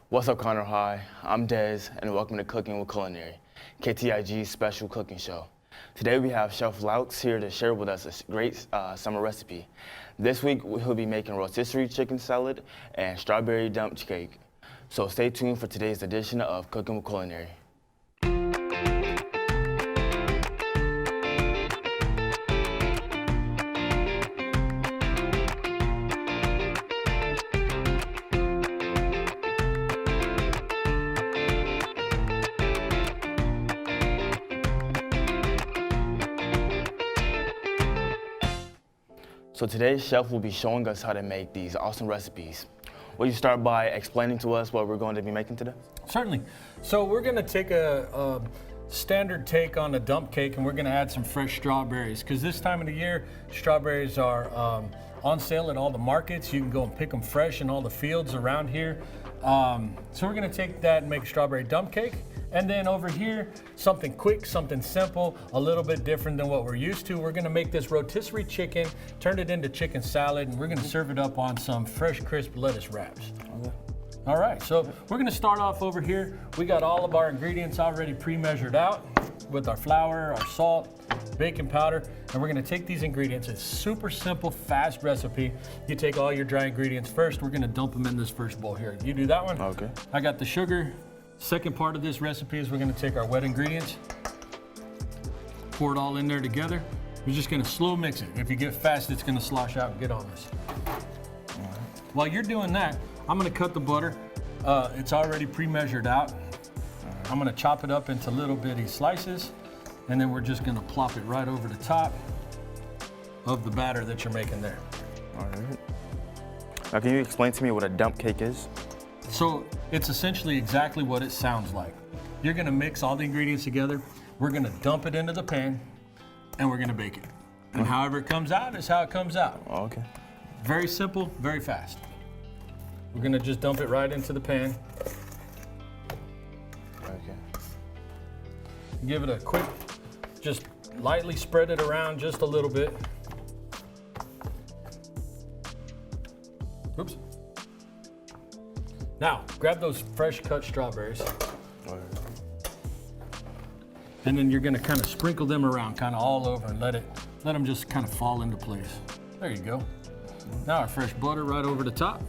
What's up, Connor? Hi, I'm Dez, and welcome to Cooking with Culinary, KTIG's special cooking show. Today we have Chef Louts here to share with us a great summer recipe. This week he'll be making rotisserie chicken salad and strawberry dump cake. So stay tuned for today's edition of Cooking with Culinary. So today, Chef will be showing us how to make these awesome recipes. Will you start by explaining to us what we're going to be making today? Certainly. So we're going to take a standard take on a dump cake, and we're going to add some fresh strawberries, because this time of the year, strawberries are on sale at all the markets. You can go and pick them fresh in all the fields around here. So we're going to take that and make a strawberry dump cake. And then over here, something quick, something simple, a little bit different than what we're used to. We're gonna make this rotisserie chicken, turn it into chicken salad, and we're gonna serve it up on some fresh, crisp lettuce wraps. Okay. All right, so we're gonna start off over here. We got all of our ingredients already pre-measured out with our flour, our salt, baking powder, and we're gonna take these ingredients. It's super simple, fast recipe. You take all your dry ingredients first. We're gonna dump them in this first bowl here. You do that one? Okay. I got the sugar. Second part of this recipe is we're going to take our wet ingredients, pour it all in there together. We're just going to slow mix it. If you get fast, it's going to slosh out and get on us. Right. While you're doing that, I'm going to cut the butter. It's already pre-measured out. Right. I'm going to chop it up into little bitty slices, and then we're just going to plop it right over the top of the batter that you're making there. All right. Now, can you explain to me what a dump cake is? So it's essentially exactly what it sounds like. You're gonna mix all the ingredients together, we're gonna dump it into the pan, and we're gonna bake it. And however it comes out is how it comes out. Oh, okay. Very simple, very fast. We're gonna just dump it right into the pan. Okay. Give it a quick, just lightly spread it around just a little bit. Oops. Now, grab those fresh cut strawberries. All right. And then you're gonna kind of sprinkle them around kind of all over and let them just kind of fall into place. There you go. Now our fresh butter right over the top.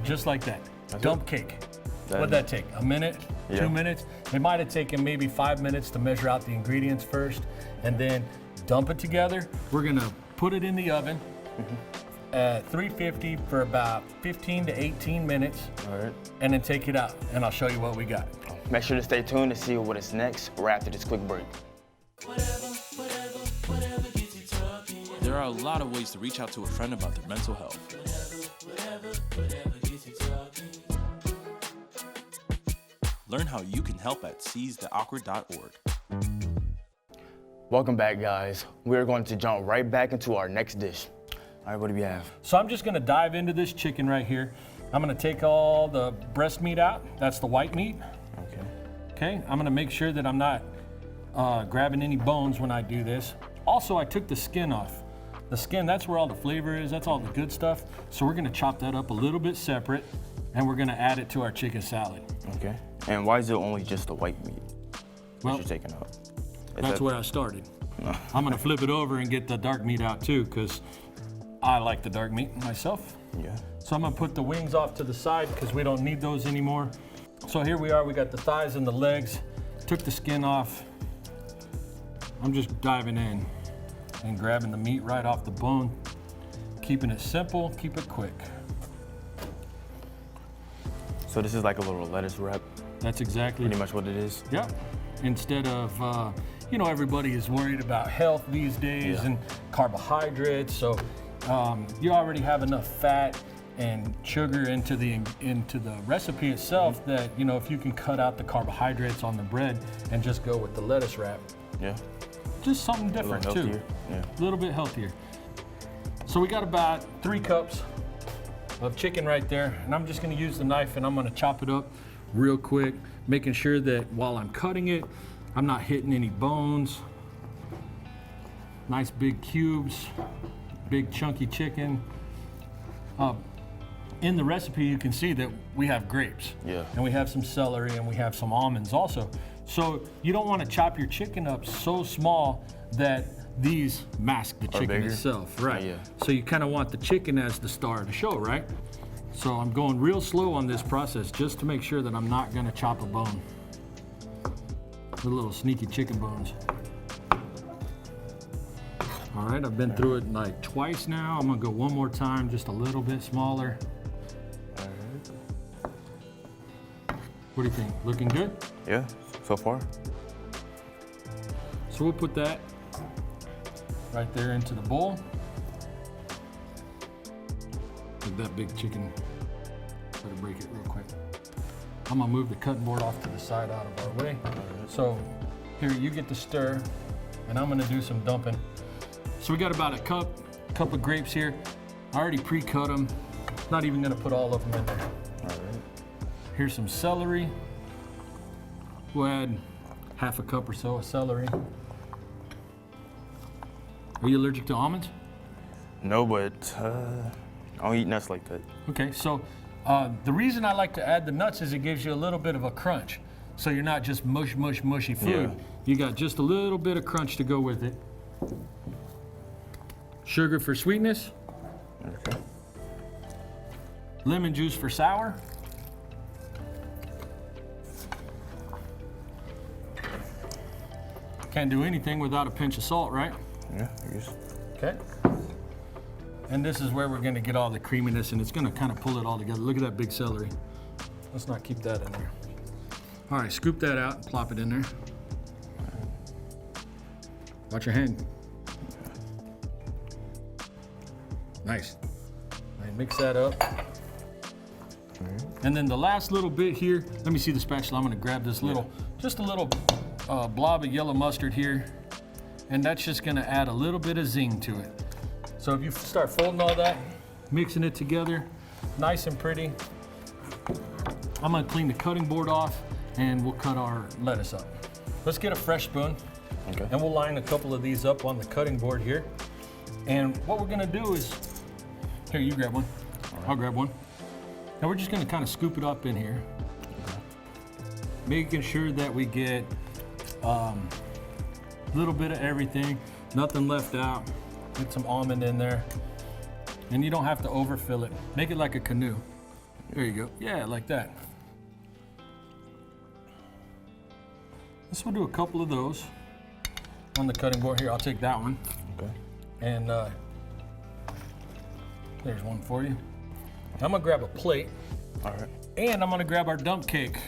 Just like that. Dump cake. What'd that take? A minute? Yeah. 2 minutes? It might have taken maybe 5 minutes to measure out the ingredients first, and then dump it together. We're gonna put it in the oven at 350 for about 15 to 18 minutes. All right. And then take it out, and I'll show you what we got. Make sure to stay tuned to see what is next right after this quick break. There are a lot of ways to reach out to a friend about their mental health. Learn how you can help at seizetheawkward.org. Welcome back, guys. We're going to jump right back into our next dish. All right, what do we have? So I'm just gonna dive into this chicken right here. I'm gonna take all the breast meat out. That's the white meat. Okay. Okay, I'm gonna make sure that I'm not grabbing any bones when I do this. Also, I took the skin off. The skin, that's where all the flavor is, that's all the good stuff. So we're gonna chop that up a little bit separate, and we're gonna add it to our chicken salad. Okay. And why is it only just the white meat that you're taking out? That's where I started. I'm gonna flip it over and get the dark meat out too, because I like the dark meat myself. Yeah. So I'm gonna put the wings off to the side because we don't need those anymore. So here we are, we got the thighs and the legs. Took the skin off. I'm just diving in and grabbing the meat right off the bone. Keeping it simple, keep it quick. So this is like a little lettuce wrap? That's exactly pretty much what it is? Yeah. Instead of, you know, everybody is worried about health these days and carbohydrates. So you already have enough fat and sugar into the recipe itself that, you know, if you can cut out the carbohydrates on the bread and just go with the lettuce wrap. Yeah. Just something different too. Yeah. A little bit healthier. So we got about 3 cups of chicken right there, and I'm just gonna use the knife and I'm gonna chop it up real quick, making sure that while I'm cutting it, I'm not hitting any bones. Nice big cubes, big chunky chicken. In the recipe, you can see that we have grapes. Yeah. And we have some celery and we have some almonds also. So you don't want to chop your chicken up so small that these mask the chicken bigger? itself, right? Yeah. So you kind of want the chicken as the star of the show, right? So I'm going real slow on this process just to make sure that I'm not going to chop a bone. The little sneaky chicken bones. All right, I've been through it like twice now. I'm gonna go one more time, just a little bit smaller. What do you think? Looking good? Yeah, so far. So we'll put that right there into the bowl. Look at that big chicken. Better break it real quick. I'm gonna move the cutting board off to the side out of our way. So here, you get to stir, and I'm gonna do some dumping. So we got about a cup of grapes here. I already pre-cut them. Not even gonna put all of them in there. All right. Here's some celery. We'll add half a cup or so of celery. Are you allergic to almonds? No, but I don't eat nuts like that. Okay, so the reason I like to add the nuts is it gives you a little bit of a crunch. So you're not just mushy food. Yeah. You got just a little bit of crunch to go with it. Sugar for sweetness. Okay. Lemon juice for sour. Can't do anything without a pinch of salt, right? Yeah, I guess. Okay. And this is where we're gonna get all the creaminess, and it's gonna kind of pull it all together. Look at that big celery. Let's not keep that in there. All right, scoop that out and plop it in there. Watch your hand. Nice. All right, mix that up. And then the last little bit here, let me see the spatula. I'm gonna grab this little, just a little blob of yellow mustard here. And that's just gonna add a little bit of zing to it. So if you start folding all that, mixing it together, nice and pretty. I'm gonna clean the cutting board off and we'll cut our lettuce up. Let's get a fresh spoon. Okay. And we'll line a couple of these up on the cutting board here. And what we're gonna do is, here, you grab one. Right. I'll grab one. Now we're just gonna kind of scoop it up in here. Okay. Making sure that we get a little bit of everything, nothing left out. Get some almond in there. And you don't have to overfill it. Make it like a canoe. There you go. Yeah, like that. Let's do a couple of those on the cutting board here. I'll take that one. Okay. And there's one for you. I'm gonna grab a plate. All right. And I'm gonna grab our dump cake.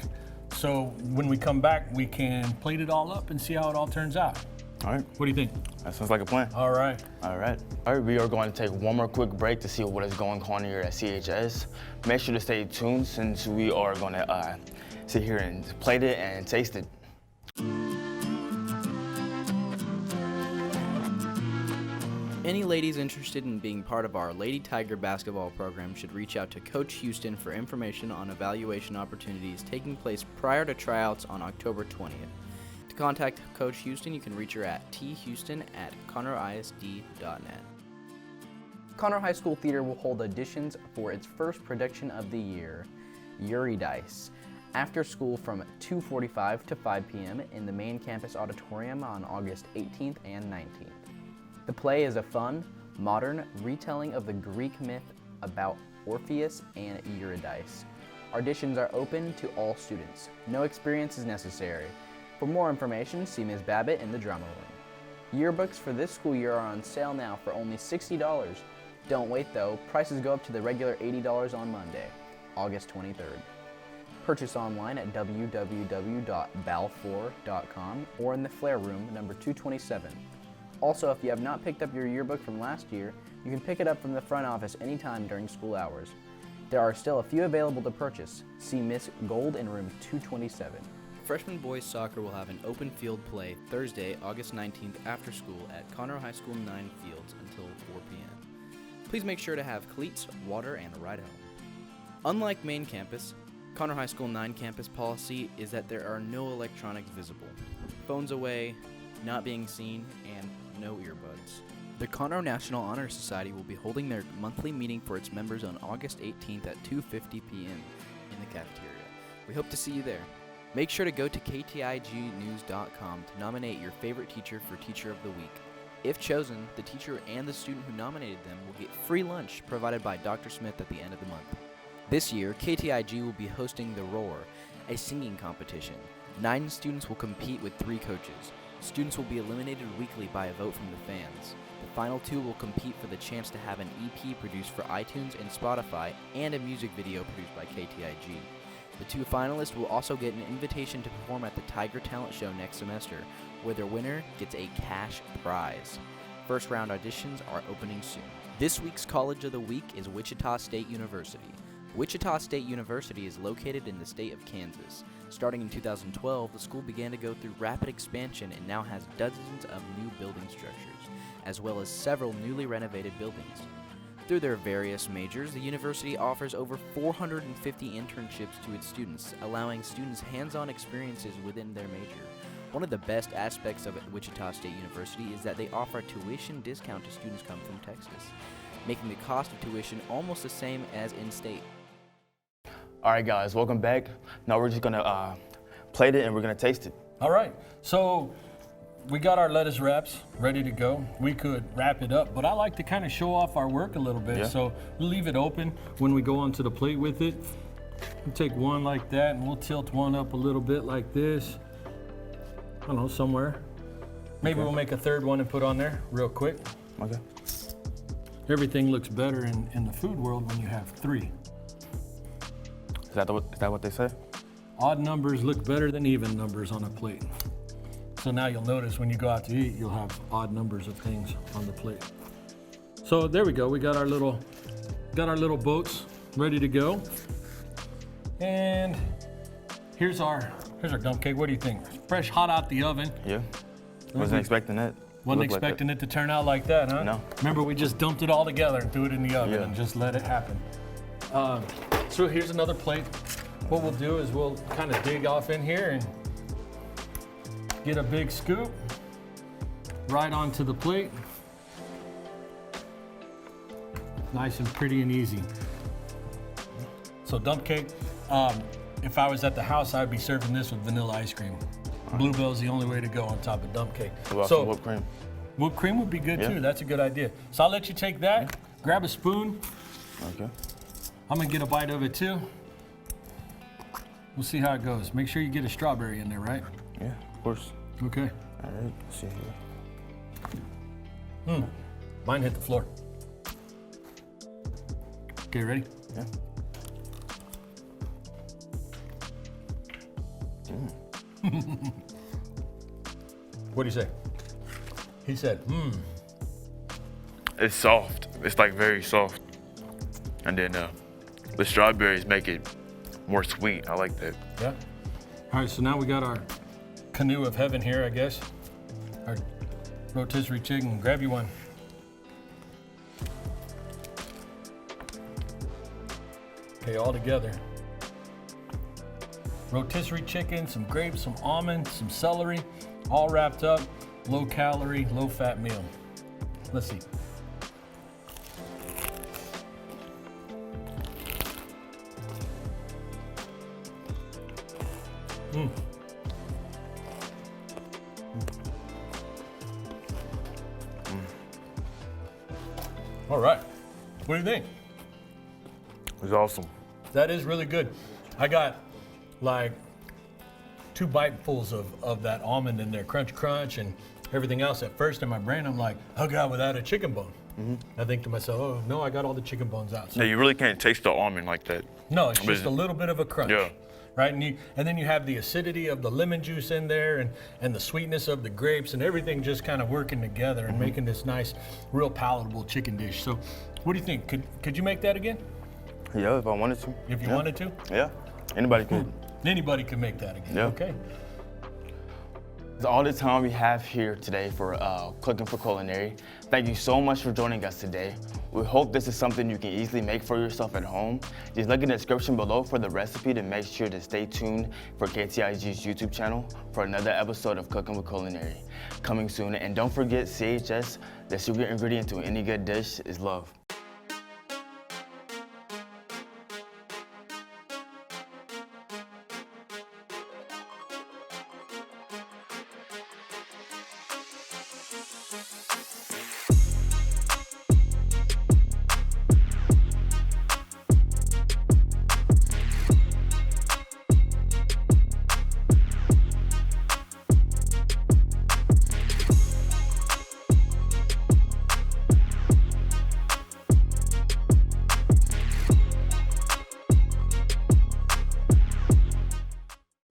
So when we come back, we can plate it all up and see how it all turns out. All right. What do you think? That sounds like a plan. All right. All right. All right, we are going to take one more quick break to see what is going on here at CHS. Make sure to stay tuned since we are going to sit here and plate it and taste it. Any ladies interested in being part of our Lady Tiger basketball program should reach out to Coach Houston for information on evaluation opportunities taking place prior to tryouts on October 20th. To contact Coach Houston, you can reach her at thouston@conroeisd.net. Conroe High School Theater will hold auditions for its first production of the year, Eurydice, after school from 2:45 to 5 p.m. in the main campus auditorium on August 18th and 19th. The play is a fun, modern retelling of the Greek myth about Orpheus and Eurydice. Auditions are open to all students. No experience is necessary. For more information, see Ms. Babbitt in the drama room. Yearbooks for this school year are on sale now for only $60. Don't wait though, prices go up to the regular $80 on Monday, August 23rd. Purchase online at www.balfour.com or in the Flair Room, number 227. Also, if you have not picked up your yearbook from last year, you can pick it up from the front office anytime during school hours. There are still a few available to purchase. See Miss Gold in room 227. Freshman boys soccer will have an open field play Thursday, August 19th after school at Conroe High School 9 fields until 4 p.m. Please make sure to have cleats, water, and a ride home. Unlike main campus, Conner High School 9 campus policy is that there are no electronics visible. Phones away, not being seen, and no earbuds. The Conner National Honor Society will be holding their monthly meeting for its members on August 18th at 2:50 p.m. in the cafeteria. We hope to see you there. Make sure to go to ktignews.com to nominate your favorite teacher for Teacher of the Week. If chosen, the teacher and the student who nominated them will get free lunch provided by Dr. Smith at the end of the month. This year, KTIG will be hosting The Roar, a singing competition. 9 students will compete with 3 coaches. Students will be eliminated weekly by a vote from the fans. The final 2 will compete for the chance to have an EP produced for iTunes and Spotify and a music video produced by KTIG. The 2 finalists will also get an invitation to perform at the Tiger Talent Show next semester, where their winner gets a cash prize. First round auditions are opening soon. This week's College of the Week is Wichita State University. Wichita State University is located in the state of Kansas. Starting in 2012, the school began to go through rapid expansion and now has dozens of new building structures, as well as several newly renovated buildings. Through their various majors, the university offers over 450 internships to its students, allowing students hands-on experiences within their major. One of the best aspects of Wichita State University is that they offer a tuition discount to students come from Texas, making the cost of tuition almost the same as in-state. All right, guys, welcome back. Now we're just gonna plate it and we're gonna taste it. All right, so we got our lettuce wraps ready to go. We could wrap it up, but I like to kind of show off our work a little bit. Yeah. So we'll leave it open when we go onto the plate with it. We'll take one like that and we'll tilt one up a little bit like this. I don't know, somewhere. Maybe we'll make a third one and put on there real quick. Okay. Everything looks better in the food world when you have 3. Is that what they say? Odd numbers look better than even numbers on a plate. So now you'll notice when you go out to eat, you'll have odd numbers of things on the plate. So there we go. We got our little boats ready to go. And here's our dump cake. What do you think? Fresh, hot out the oven. Yeah. Wasn't expecting that. Wasn't expecting it to turn out like that, huh? No. Remember, we just dumped it all together and threw it in the oven and just let it happen. So here's another plate. What we'll do is we'll kind of dig off in here and get a big scoop right onto the plate. Nice and pretty and easy. So dump cake, if I was at the house, I'd be serving this with vanilla ice cream. Bluebell's the only way to go on top of dump cake. What about some whipped cream? Whipped cream would be good Yeah. too. That's a good idea. So I'll let you take that, grab a spoon. Okay. I'm gonna get a bite of it too. We'll see how it goes. Make sure you get a strawberry in there, right? Yeah, of course. Okay. All right, let's see here. Mine hit the floor. Okay, ready? Yeah. What do you say? He said, It's soft. It's like very soft. And then the strawberries make it more sweet. I like that. Yeah. All right, so now we got our canoe of heaven here, I guess. Our rotisserie chicken. Grab you one. Okay, all together. Rotisserie chicken, some grapes, some almonds, some celery, all wrapped up. Low calorie, low fat meal. Let's see. All right. What do you think? It's awesome. That is really good. I got like 2 bitefuls of that almond in there, crunch, crunch, and everything else. At first in my brain, I'm like, oh God, without a chicken bone. I think to myself, oh no, I got all the chicken bones out. So, Yeah, you really can't taste the almond like that. no, it's just a little bit of a crunch. Yeah. Right, and then you have the acidity of the lemon juice in there, and the sweetness of the grapes, and everything just kind of working together and making this nice, real palatable chicken dish. So, what do you think? Could you make that again Yeah, if I wanted to. if you Yeah. wanted to? Yeah, anybody could. Anybody could make that again. Yeah. Okay. That's all the time we have here today for Cooking for Culinary. Thank you so much for joining us today. We hope this is something you can easily make for yourself at home. Just look in the description below for the recipe to make sure to stay tuned for KTIG's YouTube channel for another episode of Cooking with Culinary coming soon. And don't forget, CHS, the secret ingredient to any good dish is love.